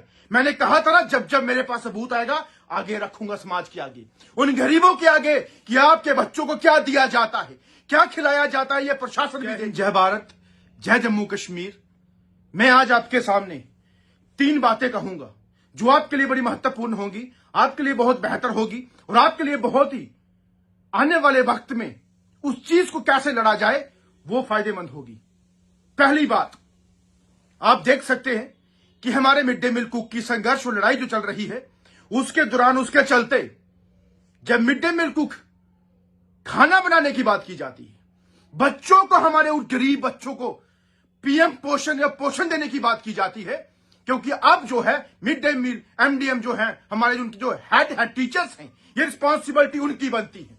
है। मैंने कहा था ना, जब जब मेरे पास सबूत आएगा आगे रखूंगा समाज के आगे, उन गरीबों के आगे कि आपके बच्चों को क्या दिया जाता है, क्या खिलाया जाता है, ये प्रशासन भी देखे। जय भारत, जय जम्मू कश्मीर। मैं आज आपके सामने 3 बातें कहूंगा जो आपके लिए बड़ी महत्वपूर्ण होगी, आपके लिए बहुत बेहतर होगी और आपके लिए बहुत ही आने वाले वक्त में उस चीज को कैसे लड़ा जाए वो फायदेमंद होगी। पहली बात, आप देख सकते हैं कि हमारे मिड डे मील कुक की संघर्ष और लड़ाई जो चल रही है, उसके दौरान उसके चलते जब मिड डे मील कुक खाना बनाने की बात की जाती है, बच्चों को, हमारे उन गरीब बच्चों को पीएम पोषण या पोषण देने की बात की जाती है, क्योंकि अब जो है मिड डे मील एमडीएम जो है, हमारे उनके जो हेड टीचर्स हैं, ये रिस्पॉन्सिबिलिटी उनकी बनती है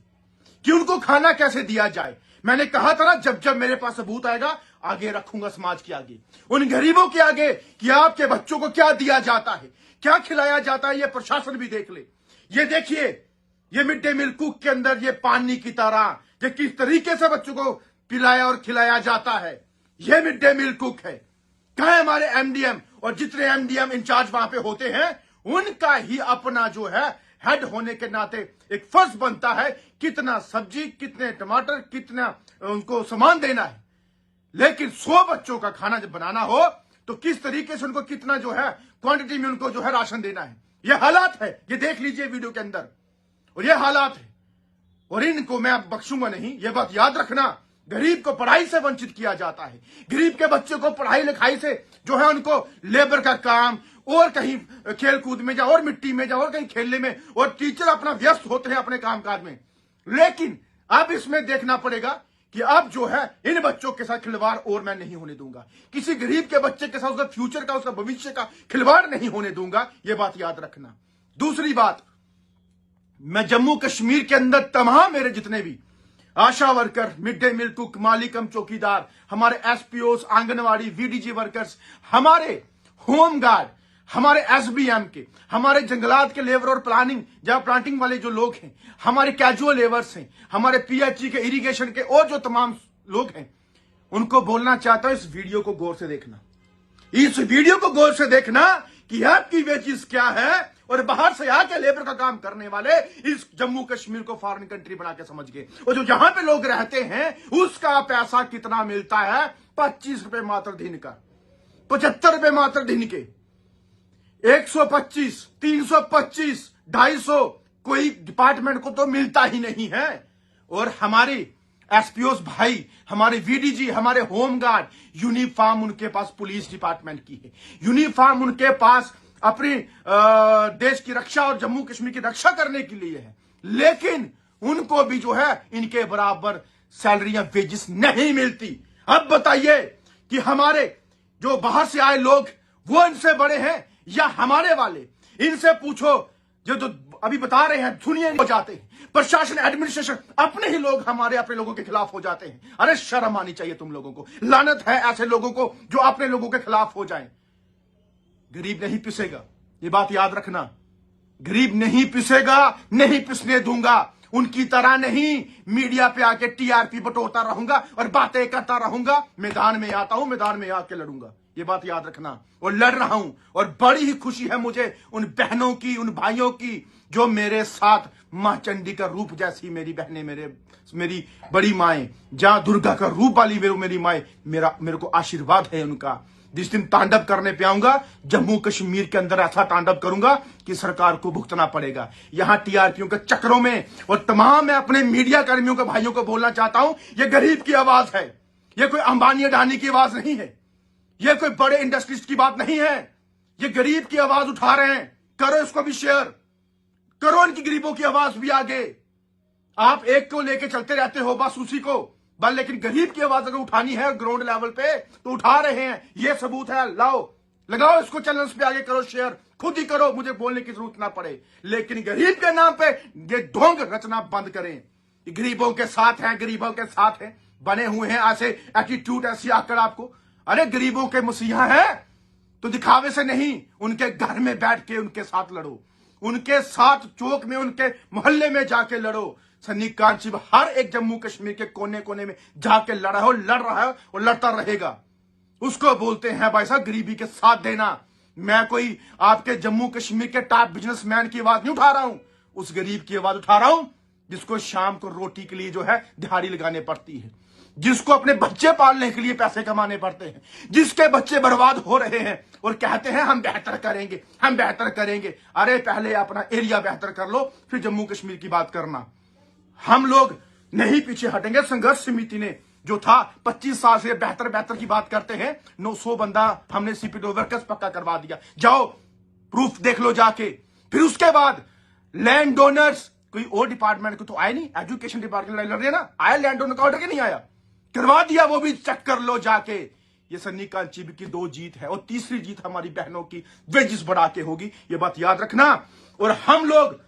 कि उनको खाना कैसे दिया जाए। मैंने कहा था ना, जब जब मेरे पास सबूत आएगा आगे रखूंगा समाज के आगे, उन गरीबों के आगे कि आपके बच्चों को क्या दिया जाता है, क्या खिलाया जाता है, ये प्रशासन भी देख ले। ये देखिए, ये मिड डे मील कुक के अंदर ये पानी की तरह ये किस तरीके से बच्चों को पिलाया और खिलाया जाता है, ये मिड डे मील कुक है। कहा है हमारे एमडीएम, और जितने एमडीएम इंचार्ज वहां पे होते हैं, उनका ही अपना जो है हेड होने के नाते एक फर्ज बनता है कितना सब्जी, कितने टमाटर, कितना उनको सामान देना है। लेकिन 100 बच्चों का खाना जब बनाना हो तो किस तरीके से उनको कितना जो है क्वांटिटी में उनको जो है राशन देना है, ये हालात है। ये देख लीजिए वीडियो के अंदर, और ये हालात है, और इनको मैं अब बख्शूंगा नहीं। ये बात याद रखना, गरीब को पढ़ाई से वंचित किया जाता है, गरीब के बच्चे को पढ़ाई लिखाई से जो है उनको लेबर का काम, और कहीं खेल कूद में जाओ, और मिट्टी में जाओ, और कहीं खेलने में, और टीचर अपना व्यस्त होते हैं अपने कामकाज में। लेकिन अब इसमें देखना पड़ेगा कि अब जो है इन बच्चों के साथ खिलवाड़ और मैं नहीं होने दूंगा, किसी गरीब के बच्चे के साथ उसका फ्यूचर का, उसका भविष्य का खिलवाड़ नहीं होने दूंगा, ये बात याद रखना। दूसरी बात, मैं जम्मू कश्मीर के अंदर तमाम मेरे जितने भी ASHA worker, mid day meal cook, मालिकम चौकीदार, हमारे एसपीओस, आंगनवाड़ी, वीडीजी वर्कर्स, हमारे होमगार्ड, हमारे एसबीएम के, हमारे जंगलात के लेबर और प्लांटिंग वाले जो लोग हैं, हमारे कैजुअल लेबर्स हैं, हमारे पीएचई के, इरिगेशन के, और जो तमाम लोग हैं, उनको बोलना चाहता हूं, इस वीडियो को गौर से देखना, इस वीडियो को गौर से देखना कि आपकी वेजेस क्या है, और बाहर से आके लेबर का काम करने वाले इस जम्मू कश्मीर को फॉरेन कंट्री बना के समझ गए, और जो जहां पे लोग रहते हैं उसका पैसा कितना मिलता है, 25 रुपए मात्र दिन का, 75 रुपए मात्र दिन के, 125, 325, 250 कोई डिपार्टमेंट को तो मिलता ही नहीं है। और हमारे एसपीओस भाई, हमारे वीडीजी, हमारे होमगार्ड, यूनिफॉर्म उनके पास पुलिस डिपार्टमेंट की है, यूनिफॉर्म उनके पास अपनी देश की रक्षा और जम्मू कश्मीर की रक्षा करने के लिए है, लेकिन उनको भी जो है इनके बराबर सैलरियां, वेजेस नहीं मिलती। अब बताइए कि हमारे जो बाहर से आए लोग वो इनसे बड़े हैं या हमारे वाले? इनसे पूछो, जो तो अभी बता रहे हैं दुनिया हो जाते हैं, प्रशासन, एडमिनिस्ट्रेशन, अपने ही लोग हमारे अपने लोगों के खिलाफ हो जाते हैं। अरे शर्म आनी चाहिए तुम लोगों को, लानत है ऐसे लोगों को जो अपने लोगों के खिलाफ हो जाएं। गरीब नहीं पिसेगा, ये बात याद रखना, गरीब नहीं पिसेगा, नहीं पिसने दूंगा। उनकी तरह नहीं मीडिया पे आके टीआरपी बटोरता रहूंगा और बातें करता रहूंगा। मैदान में आता हूं, मैदान में आके लड़ूंगा, ये बात याद रखना, और लड़ रहा हूं। और बड़ी ही खुशी है मुझे उन बहनों की, उन भाइयों की जो मेरे साथ मां चंडी का रूप जैसी मेरी बहनें, मेरी बड़ी माएं, जहां दुर्गा का रूप वाली मेरी माएं, मेरे को आशीर्वाद है उनका। जिस दिन तांडव करने पे आऊंगा जम्मू कश्मीर के अंदर, ऐसा तांडव करूंगा कि सरकार को भुगतना पड़ेगा। यहां टीआरपीओं के चक्रों में, और तमाम मैं अपने मीडिया कर्मियों के भाइयों को बोलना चाहता हूं, यह गरीब की आवाज है, यह कोई अंबानी अडानी की आवाज नहीं है, यह कोई बड़े इंडस्ट्रीज की बात नहीं है, ये गरीब की आवाज उठा रहे हैं। करो इसको भी शेयर, करो इनकी गरीबों की आवाज भी आगे। आप एक को लेके चलते रहते हो बस उसी को, बल लेकिन गरीब की आवाज अगर उठानी है ग्राउंड लेवल पे तो उठा रहे हैं। ये सबूत है, लाओ, लगाओ इसको चैनल्स पे, आगे करो शेयर, खुद ही करो, मुझे बोलने की जरूरत ना पड़े। लेकिन गरीब के नाम पे ये ढोंग रचना बंद करें। गरीबों के साथ हैं, गरीबों के साथ हैं, बने हुए हैं ऐसे एटीट्यूड, ऐसी आकड़ आपको। अरे गरीबों के मसीहा हैं तो दिखावे से नहीं, उनके घर में बैठ के उनके साथ लड़ो, उनके साथ चौक में, उनके मोहल्ले में जाके लड़ो। सन्नी कांची हर एक जम्मू कश्मीर के कोने कोने में जाके लड़ रहा है और लड़ता रहेगा। उसको बोलते हैं भाई साहब गरीबी के साथ देना। मैं कोई आपके जम्मू कश्मीर के टॉप बिजनेसमैन की आवाज नहीं उठा रहा हूं, उस गरीब की आवाज उठा रहा हूं जिसको शाम को रोटी के लिए जो है दिहाड़ी लगाने पड़ती है, जिसको अपने बच्चे पालने के लिए पैसे कमाने पड़ते हैं, जिसके बच्चे बर्बाद हो रहे हैं और कहते हैं हम बेहतर करेंगे, हम बेहतर करेंगे। अरे पहले अपना एरिया बेहतर कर लो, फिर जम्मू कश्मीर की बात करना। हम लोग नहीं पीछे हटेंगे। संघर्ष समिति ने जो था 25 साल से बेहतर बेहतर की बात करते हैं, 900 बंदा हमने सीपीडब्ल्यू वर्कर्स पक्का करवा दिया, जाओ प्रूफ देख लो जाके। फिर उसके बाद लैंड डोनर्स, कोई और डिपार्टमेंट को तो आया नहीं, एजुकेशन डिपार्टमेंट लड़ रहे ना, आया लैंड डोनर का ऑर्डर के नहीं आया, करवा दिया, वो भी चेक कर लो जाके। ये सन्नी कांचीबी की 2 जीत है और तीसरी जीत हमारी बहनों की वेजिस बढ़ा के होगी, ये बात याद रखना। और हम लोग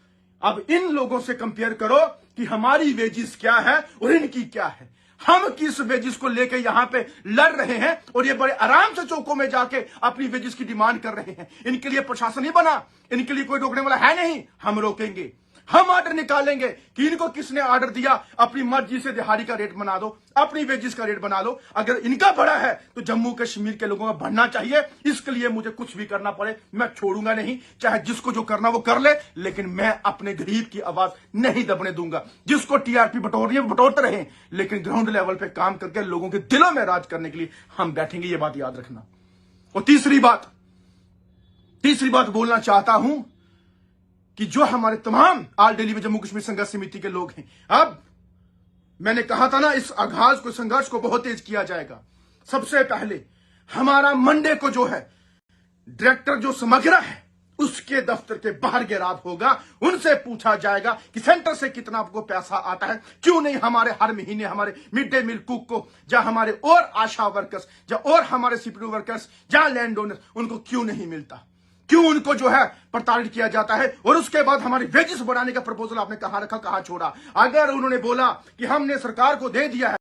अब इन लोगों से कंपेयर करो कि हमारी वेजिस क्या है और इनकी क्या है। हम किस वेजिस को लेके यहां पे लड़ रहे हैं और ये बड़े आराम से चौकों में जाके अपनी वेजिस की डिमांड कर रहे हैं। इनके लिए प्रशासन नहीं बना, इनके लिए कोई रोकने वाला है नहीं। हम रोकेंगे, हम ऑर्डर निकालेंगे कि इनको किसने ऑर्डर दिया, अपनी मर्जी से दिहाड़ी का रेट बना दो, अपनी वेजिस का रेट बना लो। अगर इनका बड़ा है तो जम्मू कश्मीर के लोगों का बढ़ना चाहिए। इसके लिए मुझे कुछ भी करना पड़े मैं छोड़ूंगा नहीं, चाहे जिसको जो करना वो कर ले, लेकिन मैं अपने गरीब की आवाज नहीं दबने दूंगा। जिसको टीआरपी बटोरनी है बटोरते रहे, लेकिन ग्राउंड लेवल पे काम करके लोगों के दिलों में राज करने के लिए हम बैठेंगे, ये बात याद रखना। और तीसरी बात बोलना चाहता हूं कि जो हमारे तमाम ऑल दिल्ली में जम्मू कश्मीर संघर्ष समिति के लोग हैं, अब मैंने कहा था ना इस आगाज को, संघर्ष को बहुत तेज किया जाएगा। सबसे पहले हमारा मंडे को जो है डायरेक्टर जो समग्र है उसके दफ्तर के बाहर घेराव होगा, उनसे पूछा जाएगा कि सेंटर से कितना आपको पैसा आता है, क्यों नहीं हमारे हर महीने हमारे मिड डे मील कुक को, या हमारे और आशा वर्कर्स, या और हमारे सीपीडब्ल्यू वर्कर्स, या लैंड ओनर्स, उनको क्यों नहीं मिलता, क्यों उनको जो है प्रताड़ित किया जाता है। और उसके बाद हमारी वेजेस बढ़ाने का प्रपोजल आपने कहां रखा, कहां छोड़ा। अगर उन्होंने बोला कि हमने सरकार को दे दिया है